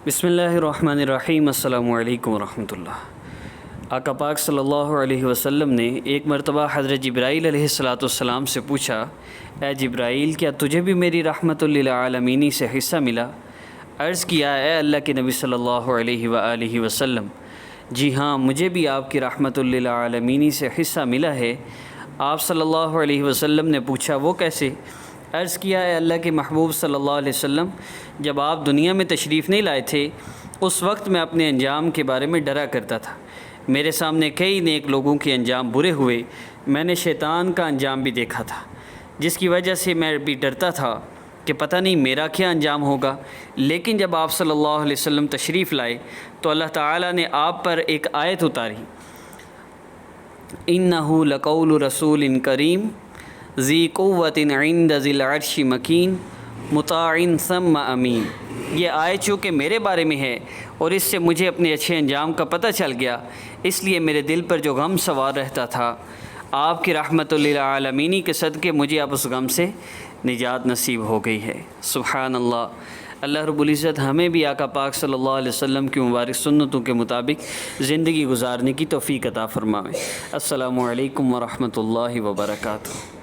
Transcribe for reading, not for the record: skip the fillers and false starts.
بسم اللہ الرحمن الرحیم۔ السلام علیکم ورحمۃ اللہ۔ آقا پاک صلی اللہ علیہ وسلم نے ایک مرتبہ حضرت جبرائیل علیہ السلام سے پوچھا، اے جبرائیل، کیا تجھے بھی میری رحمت للعالمین سے حصہ ملا؟ عرض کیا، اے اللہ کے نبی صلی اللہ علیہ وآلہ وسلم، جی ہاں، مجھے بھی آپ کی رحمت للعالمین سے حصہ ملا ہے۔ آپ صلی اللہ علیہ وسلم نے پوچھا، وہ کیسے؟ عرض کیا، اے اللہ کے محبوب صلی اللہ علیہ وسلم، جب آپ دنیا میں تشریف نہیں لائے تھے اس وقت میں اپنے انجام کے بارے میں ڈرا کرتا تھا۔ میرے سامنے کئی نیک لوگوں کے انجام برے ہوئے، میں نے شیطان کا انجام بھی دیکھا تھا، جس کی وجہ سے میں بھی ڈرتا تھا کہ پتہ نہیں میرا کیا انجام ہوگا۔ لیکن جب آپ صلی اللہ علیہ وسلم تشریف لائے تو اللہ تعالیٰ نے آپ پر ایک آیت اتاری، اِنَّهُ لَقَوْلُ رَسُولٍ کریم ذی قوت عند ذی العرش مکین مطاع ثم امین۔ یہ آیت چونکہ میرے بارے میں ہے اور اس سے مجھے اپنے اچھے انجام کا پتہ چل گیا، اس لیے میرے دل پر جو غم سوار رہتا تھا، آپ کی رحمت للعالمین کے صدقے مجھے اب اس غم سے نجات نصیب ہو گئی ہے۔ سبحان اللہ۔ اللہ رب العزت ہمیں بھی آقا پاک صلی اللہ علیہ وسلم کی مبارک سنتوں کے مطابق زندگی گزارنے کی توفیق عطا فرمائے۔ السلام علیکم ورحمۃ اللہ وبرکاتہ۔